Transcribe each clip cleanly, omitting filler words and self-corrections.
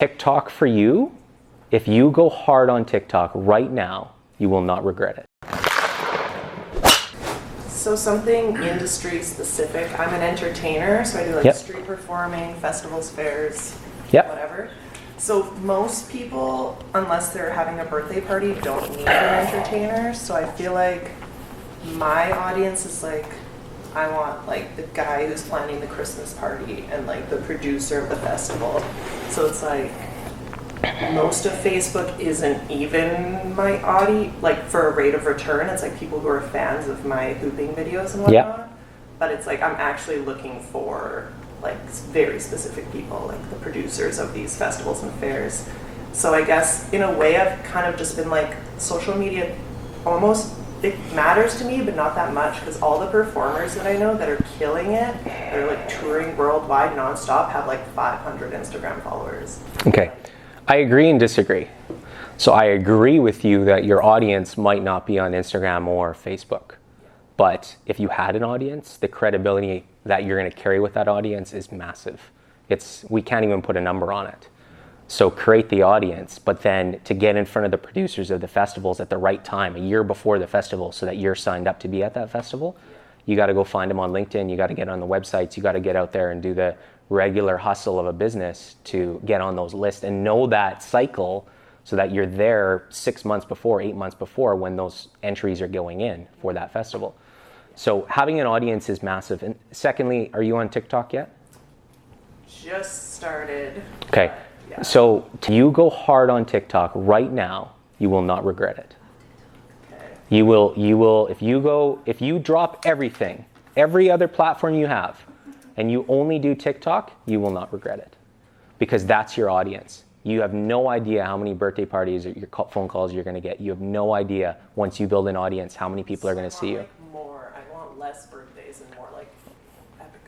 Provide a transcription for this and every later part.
TikTok for you, if you go hard on TikTok right now, you will not regret it. So something industry specific. I'm an entertainer, so I do like street performing, festivals, fairs, whatever. So most people, unless they're having a birthday party, don't need an entertainer. So I feel like my audience is like, I want like the guy who's planning the Christmas party and like the producer of the festival. So it's like most of Facebook isn't even my audience, like for a rate of return. It's like people who are fans of my hooping videos and whatnot. But it's like I'm actually looking for like very specific people, like the producers of these festivals and fairs. So I guess in a way I've kind of just been like, social media almost, it matters to me, but not that much, because all the performers that I know that are killing it, they're like touring worldwide nonstop, have like 500 Instagram followers. Okay, I agree and disagree. So I agree with you that your audience might not be on Instagram or Facebook, but if you had an audience, the credibility that you're going to carry with that audience is massive. We can't even put a number on it. So create the audience, but then to get in front of the producers of the festivals at the right time, a year before the festival, so that you're signed up to be at that festival, you got to go find them on LinkedIn, you got to get on the websites, you got to get out there and do the regular hustle of a business to get on those lists and know that cycle so that you're there 6 months before, 8 months before when those entries are going in for that festival. So having an audience is massive. And secondly, are you on TikTok yet? Just started. Okay. Yeah. So you go hard on TikTok right now, you will not regret it. Okay. You will, if you drop everything, every other platform you have, and you only do TikTok, you will not regret it. Because that's your audience. You have no idea how many birthday parties or your phone calls you're gonna get. You have no idea, once you build an audience, how many people are gonna see you. I want less birthdays and more like epic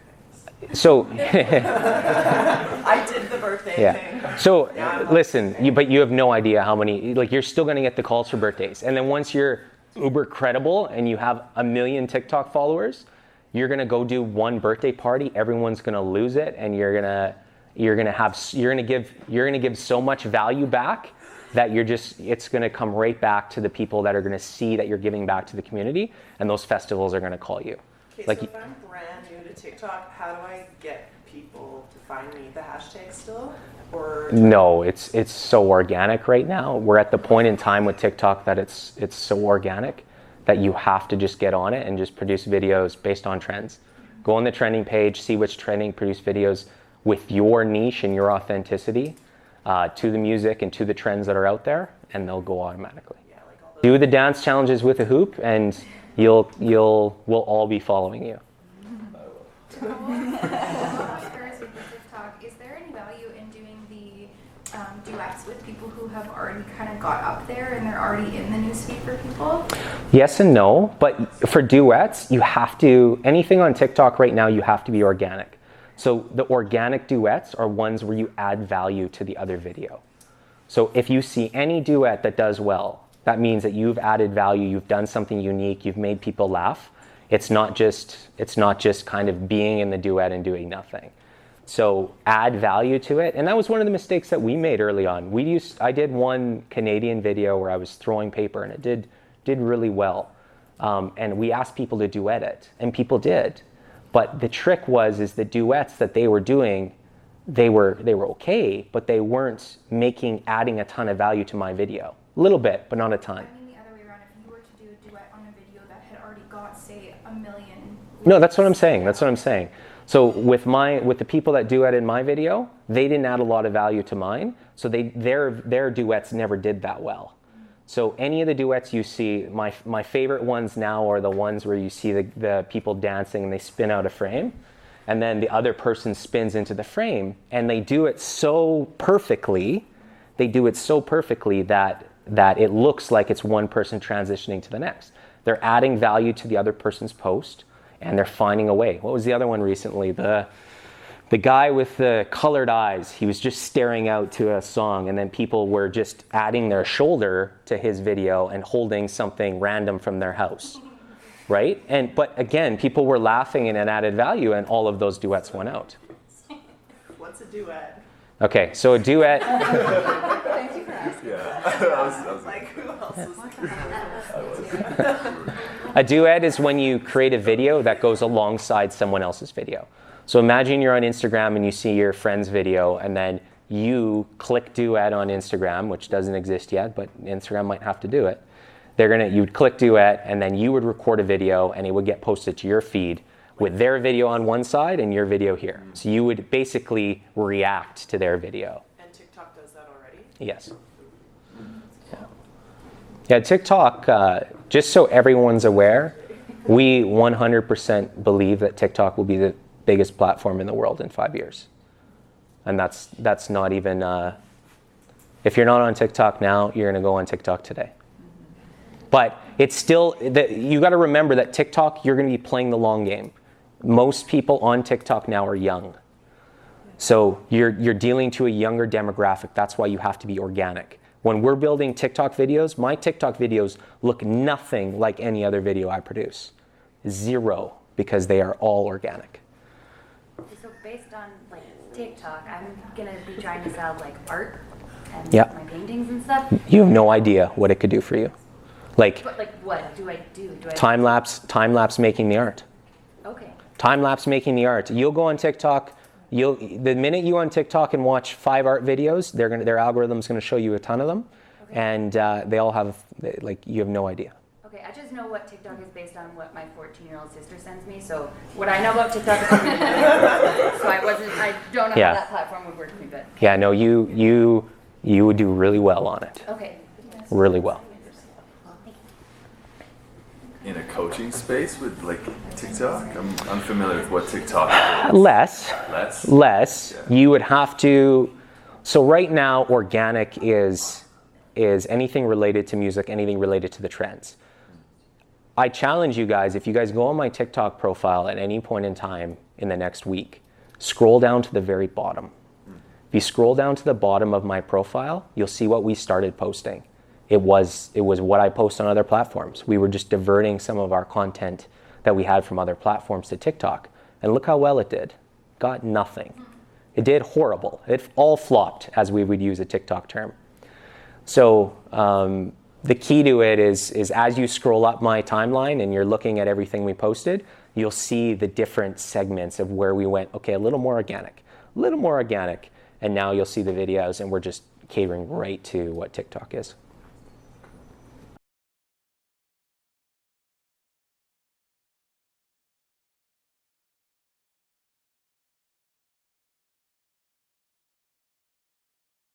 things. So I did the birthday thing. So listen, but you have no idea how many, like you're still gonna get the calls for birthdays. And then once you're uber credible and you have 1 million TikTok followers, you're gonna go do one birthday party, everyone's gonna lose it, and you're gonna give so much value back that it's gonna come right back to the people that are gonna see that you're giving back to the community, and those festivals are gonna call you. Okay, like, so if I'm brand new to TikTok, how do I get people to find me? The hashtag still? Or no, it's so organic right now. We're at the point in time with TikTok that it's so organic that you have to just get on it and just produce videos based on trends. Go on the trending page, see which trending, produce videos with your niche and your authenticity to the music and to the trends that are out there, and they'll go automatically. Yeah, like do the dance challenges with a hoop, and we'll all be following you. Is there any value in doing the duets with people who have already kind of got up there and they're already in the newsfeed for people? Yes and no, but for duets, you have to, anything on TikTok right now, you have to be organic. So the organic duets are ones where you add value to the other video. So if you see any duet that does well, that means that you've added value, you've done something unique, you've made people laugh. It's not just kind of being in the duet and doing nothing. So add value to it. And that was one of the mistakes that we made early on. I did one Canadian video where I was throwing paper, and it did really well. And we asked people to duet it, and people did. But the trick is the duets that they were doing, they were okay, but they weren't adding a ton of value to my video. A little bit, but not a ton. I mean the other way around, if you were to do a duet on a video that had already got, say, 1 million... No, that's what I'm saying. So with the people that duet in my video, they didn't add a lot of value to mine, so their duets never did that well. So any of the duets you see, my favorite ones now are the ones where you see the people dancing and they spin out a frame, and then the other person spins into the frame, and they do it so perfectly, that it looks like it's one person transitioning to the next. They're adding value to the other person's post, and they're finding a way. What was the other one recently? The guy with the colored eyes, he was just staring out to a song, and then people were just adding their shoulder to his video and holding something random from their house, right? But again, people were laughing and it added value, and all of those duets went out. What's a duet? Okay, so a duet. Thank you for asking. Yeah. I was Like, who else was A duet is when you create a video that goes alongside someone else's video. So imagine you're on Instagram and you see your friend's video, and then you click duet on Instagram, which doesn't exist yet, but Instagram might have to do it. You'd click duet, and then you would record a video, and it would get posted to your feed with their video on one side and your video here. So you would basically react to their video. And TikTok does that already? Yes. Yeah, TikTok, just so everyone's aware, we 100% believe that TikTok will be the biggest platform in the world in 5 years. And that's not even, if you're not on TikTok now, you're going to go on TikTok today. But it's still, you got to remember that TikTok, you're going to be playing the long game. Most people on TikTok now are young. So you're dealing to a younger demographic. That's why you have to be organic. When we're building TikTok videos, my TikTok videos look nothing like any other video I produce. Zero, because they are all organic. So based on like TikTok, I'm gonna be trying to sell like art and Yeah. my paintings and stuff. You have no idea what it could do for you. Like But like, what do I do? Do I time lapse making the art. Okay. Time lapse making the art. You'll go on TikTok. The minute you on TikTok and watch 5 art videos, their algorithm's going to show you a ton of them, Okay. and they all have you have no idea. Okay, I just know what TikTok is based on what my 14-year-old sister sends me. So what I know about TikTok is so I don't know Yeah. how that platform would work for me, but Yeah, no, you would do really well on it. okay. Really well. in a coaching space with like TikTok. I'm unfamiliar with what TikTok is. Less. Yeah. You would have to. So right now, organic is anything related to music, anything related to the trends. I challenge you guys, if you guys go on my TikTok profile at any point in time in the next week, scroll down to the very bottom. If you scroll down to the bottom of my profile, you'll see what we started posting. It was what I post on other platforms. We were just diverting some of our content that we had from other platforms to TikTok. And look how well it did. Got nothing. It did horrible. It all flopped, as we would use a TikTok term. So the key to it is as you scroll up my timeline and you're looking at everything we posted, you'll see the different segments of where we went, okay, a little more organic, and now you'll see the videos, and we're just catering right to what TikTok is.